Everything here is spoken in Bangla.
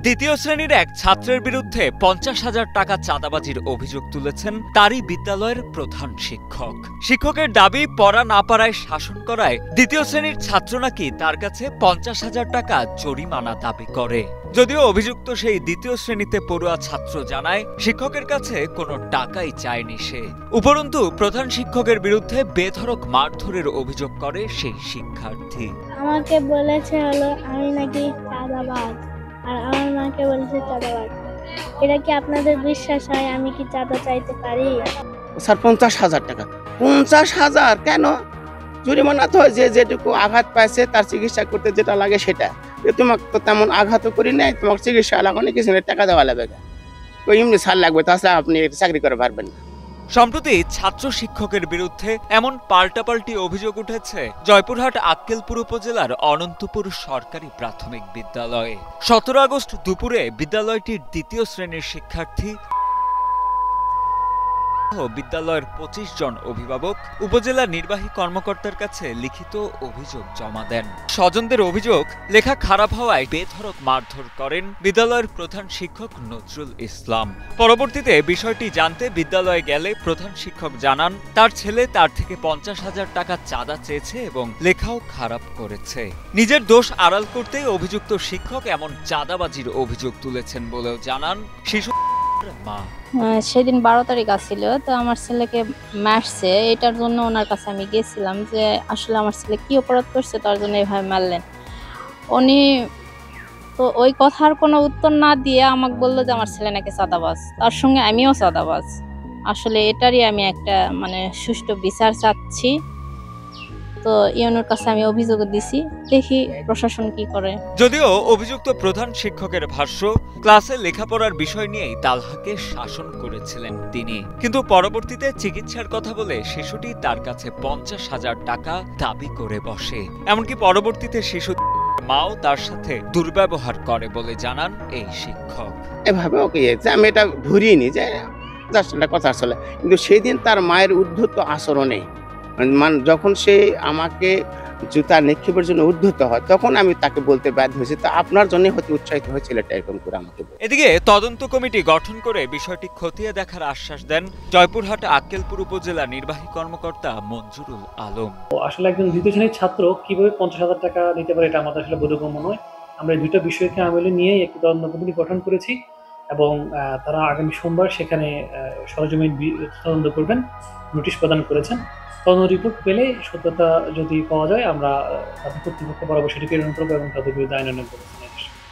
দ্বিতীয় শ্রেণীর এক ছাত্রের বিরুদ্ধে ৫০,০০০ টাকা চাঁদাবাজির অভিযোগ তুলেছেন তারই বিদ্যালয়ের প্রধান শিক্ষক। শিক্ষকের দাবি, পড়া না পারায় শাসন করায় দ্বিতীয় শ্রেণীর ছাত্র নাকি তার কাছে ৫০,০০০ টাকা জরিমানা দাবি করে। যদিও অভিযুক্ত সেই দ্বিতীয় শ্রেণীতে পড়ুয়া ছাত্র জানায় শিক্ষকের কাছে কোনো টাকাই চায়নি সে। উপরন্তু প্রধান শিক্ষকের বিরুদ্ধে বেধড়ক মারধরের অভিযোগ করে সেই শিক্ষার্থী। আমাকে বলেছে হলো আমি নাকি চাঁদাবাজ, আর আমার মাকে বলেছে চাঁদাবাজ। এটা কি আপনাদের বিশ্বাস হয়? আমি কি চাঁদা চাইতে পারি? স্যার ৫০,০০০ টাকা। ৫০,০০০ কেন? জরিমানা তো যেটুকু আঘাত পাইছে তার চিকিৎসা করতে যেটা লাগে সেটা। তোমাকে তো তেমন আঘাতও করি নাই, তোমাকে চিকিৎসা লাগানো কিছু টাকা দেওয়া লাগবে। তো এমনি ছাড় লাগবে, তাছাড়া আপনি চাকরি করে পারবেন না। সম্প্রতি ছাত্র শিক্ষকের বিরুদ্ধে এমন পাল্টাপাল্টি অভিযোগ উঠেছে জয়পুরহাট আক্কেলপুর উপজেলার অনন্তপুর সরকারি প্রাথমিক বিদ্যালয়ে। ১৭ আগস্ট দুপুরে বিদ্যালয়টির দ্বিতীয় শ্রেণীর শিক্ষার্থী বিদ্যালয়ের ২৫ জন অভিভাবক উপজেলা নির্বাহী কর্মকর্তার কাছে লিখিত অভিযোগ জমা দেন। স্বজনদের অভিযোগ, লেখা খারাপ হওয়ায় বেধড়ক মারধর করেন বিদ্যালয়ের প্রধান শিক্ষক নজরুল ইসলাম। পরবর্তীতে বিষয়টি জানতে বিদ্যালয়ে গেলে প্রধান শিক্ষক জানান তার ছেলে তার থেকে ৫০,০০০ টাকা চাঁদা চেয়েছে এবং লেখাও খারাপ করেছে। নিজের দোষ আড়াল করতে অভিযুক্ত শিক্ষক এমন চাঁদাবাজির অভিযোগ তুলেছেন বলেও জানান শিশু মা। সেদিন ১২ তারিখ আসছিল, তো আমার ছেলেকে মারছে। এটার জন্য ওনার কাছে আমি গেছিলাম যে আসলে আমার ছেলে কি অপরাধ করছে তার জন্য এভাবে মারলেন। উনি তো ওই কথার কোনো উত্তর না দিয়ে আমাকে বললো যে আমার ছেলে নাকি চাঁদাবাজ, তার সঙ্গে আমিও চাঁদাবাজ। আসলে এটারই আমি একটা সুষ্ঠু বিচার চাচ্ছি। তো ইউনোর কাছে আমি অভিযোগ দিছি, দেখি প্রশাসন কি করে। যদিও অভিযুক্ত প্রধান শিক্ষকের ভাষ্য, ক্লাসে লেখাপড়ার বিষয় নিয়েই তালহাকে শাসন করেছিলেন তিনি, কিন্তু পরবর্তীতে চিকিৎসার কথা বলে শিশুটি তার কাছে ৫০,০০০ টাকা দাবি করে বসে। এমনকি পরবর্তীতে শিশু মাও তার সাথে দুর্ব্যবহার করে বলে জানান এই শিক্ষক। এভাবে ওকে আমি এটা ধরিনি যে কথা আসলে, কিন্তু সেই দিন তার মায়ের উদ্ধত আচরণে যখন সে আমাকে জুতা নিক্ষেপের জন্য উদ্ধত হয়, তখন আমি তাকে বলতে বাধ্য হয়েছি, তা আপনার জন্য হয়তো উৎসাহিত হয়েছিল এটা এরকম করে আমাকে। এদিকে তদন্ত কমিটি গঠন করে বিষয়টি খতিয়ে দেখার আশ্বাস দেন জয়পুরহাট আক্কেলপুর উপজেলা নির্বাহী কর্মকর্তা মঞ্জুরুল আলম। আসলে একজন দ্বিতীয় শ্রেণীর ছাত্র কিভাবে ৫০,০০০ টাকা নিতে পারে এটা আমাদের আসলে বোধগম্য নয়। আমরা এই দুইটা বিষয়কে আমলে নিয়ে একটি তদন্ত কমিটি গঠন করেছি এবং তারা আগামী সোমবার সেখানে সরেজমিন তদন্ত করবেন, নোটিশ প্রদান করেছেন। তদন্ত রিপোর্ট পেলে সত্যতা যদি পাওয়া যায় আমরা তাদের কর্তৃপক্ষ বরাবর সেটি প্রেরণ করবো এবং তাদের বিরুদ্ধে আইনানুগ ব্যবস্থা।